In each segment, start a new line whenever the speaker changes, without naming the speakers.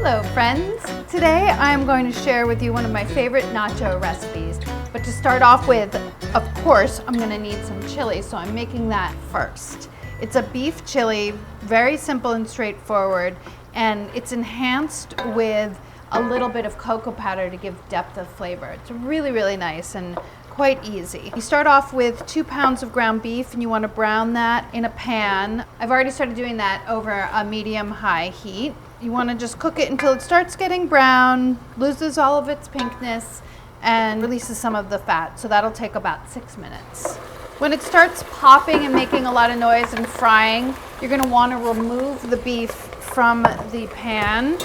Hello friends! Today I'm going to share with you one of my favorite nacho recipes. But to start off with, of course, I'm going to need some chili, so I'm making that first. It's a beef chili, very simple and straightforward, and it's enhanced with a little bit of cocoa powder to give depth of flavor. It's really, really nice and quite easy. You start off with 2 pounds of ground beef and you want to brown that in a pan. I've already started doing that over a medium-high heat. You want to just cook it until it starts getting brown, loses all of its pinkness, and releases some of the fat. So that'll take about 6 minutes. When it starts popping and making a lot of noise and frying, you're going to want to remove the beef from the pan,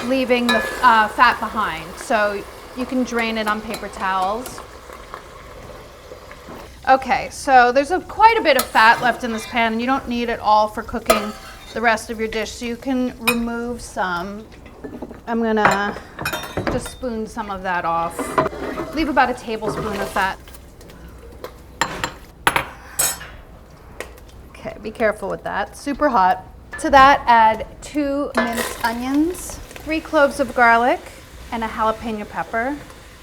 leaving the fat behind. So you can drain it on paper towels. Okay, so there's quite a bit of fat left in this pan, and you don't need it all for cooking the rest of your dish, so you can remove some. I'm gonna just spoon some of that off. Leave about a tablespoon of fat. Okay, be careful with that, super hot. To that, add 2 minced onions, 3 cloves of garlic, and a jalapeno pepper.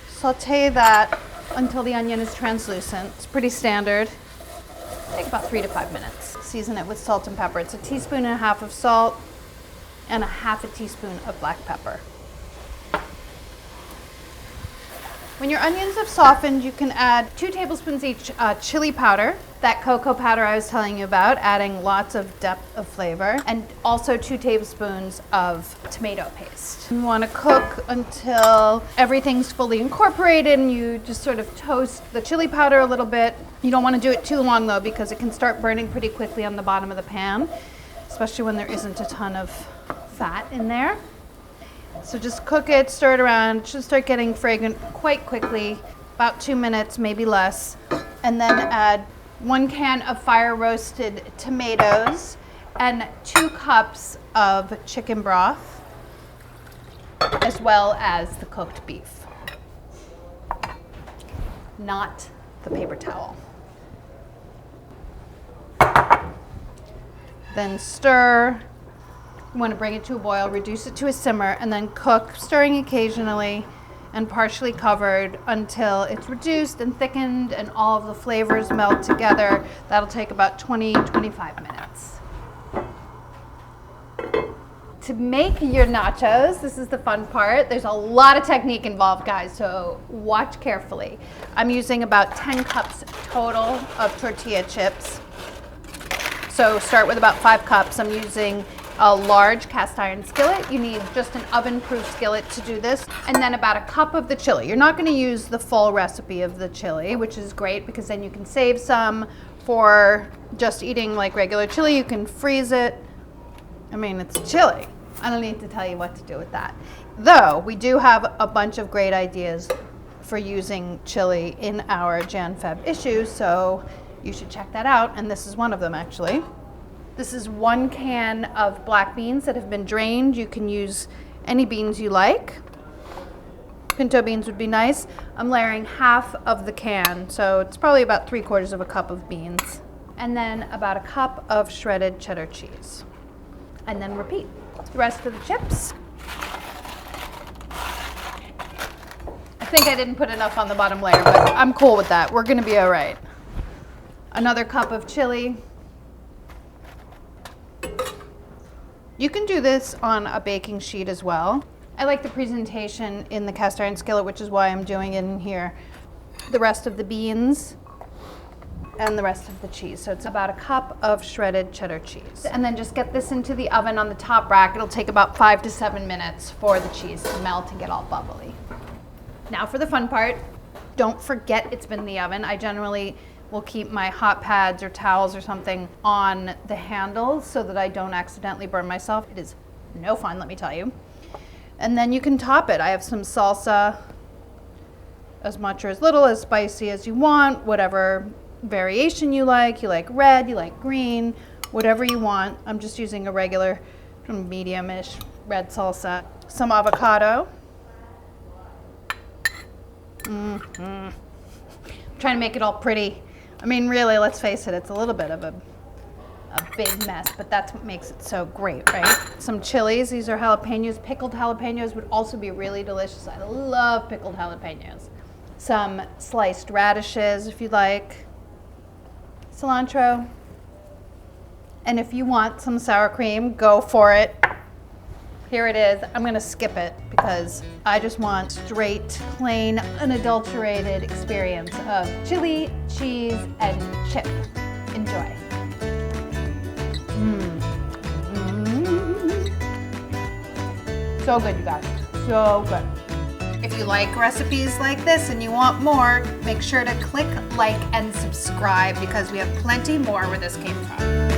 Saute that until the onion is translucent. It's pretty standard. Take about 3 to 5 minutes. Season it with salt and pepper. It's 1.5 teaspoons of salt and 1/2 teaspoon of black pepper. When your onions have softened, you can add 2 tablespoons each chili powder, that cocoa powder I was telling you about, adding lots of depth of flavor, and also 2 tablespoons of tomato paste. You want to cook until everything's fully incorporated and you just sort of toast the chili powder a little bit. You don't want to do it too long though, because it can start burning pretty quickly on the bottom of the pan, especially when there isn't a ton of fat in there. So just cook it, stir it around. It should start getting fragrant quite quickly, about 2 minutes, maybe less. And then add 1 can of fire roasted tomatoes and 2 cups of chicken broth, as well as the cooked beef, not the paper towel. Then stir. You want to bring it to a boil, reduce it to a simmer, and then cook, stirring occasionally and partially covered until it's reduced and thickened and all of the flavors melt together. That'll take about 20-25 minutes. To make your nachos, this is the fun part. There's a lot of technique involved, guys, so watch carefully. I'm using about 10 cups total of tortilla chips. So start with about 5 cups. I'm using a large cast iron skillet. You need just an oven-proof skillet to do this. And then about 1 cup of the chili. You're not going to use the full recipe of the chili, which is great because then you can save some for just eating like regular chili. You can freeze it. I mean, it's chili. I don't need to tell you what to do with that. Though, we do have a bunch of great ideas for using chili in our Jan-Feb issue, so you should check that out, and this is one of them actually. This is 1 can of black beans that have been drained. You can use any beans you like. Pinto beans would be nice. I'm layering half of the can, so it's probably about 3/4 of a cup of beans. And then about 1 cup of shredded cheddar cheese. And then repeat. The rest of the chips. I think I didn't put enough on the bottom layer, but I'm cool with that. We're gonna be all right. Another cup of chili. You can do this on a baking sheet as well. I like the presentation in the cast iron skillet, which is why I'm doing it in here. The rest of the beans and the rest of the cheese. So it's about 1 cup of shredded cheddar cheese. And then just get this into the oven on the top rack. It'll take about 5 to 7 minutes for the cheese to melt and get all bubbly. Now for the fun part. Don't forget it's been in the oven. I generally will keep my hot pads or towels or something on the handles so that I don't accidentally burn myself. It is no fun, let me tell you. And then you can top it. I have some salsa, as much or as little, as spicy as you want, whatever variation you like. You like red, you like green, whatever you want. I'm just using a regular medium-ish red salsa. Some avocado. I'm trying to make it all pretty. I mean, really, let's face it, it's a little bit of a big mess, but that's what makes it so great, right? Some chilies, these are jalapenos. Pickled jalapenos would also be really delicious. I love pickled jalapenos. Some sliced radishes if you like. Cilantro. And if you want some sour cream, go for it. Here it is. I'm gonna skip it because I just want straight, plain, unadulterated experience of chili, cheese, and chip. Enjoy. So good, you guys. So good. If you like recipes like this and you want more, make sure to click like and subscribe because we have plenty more where this came from.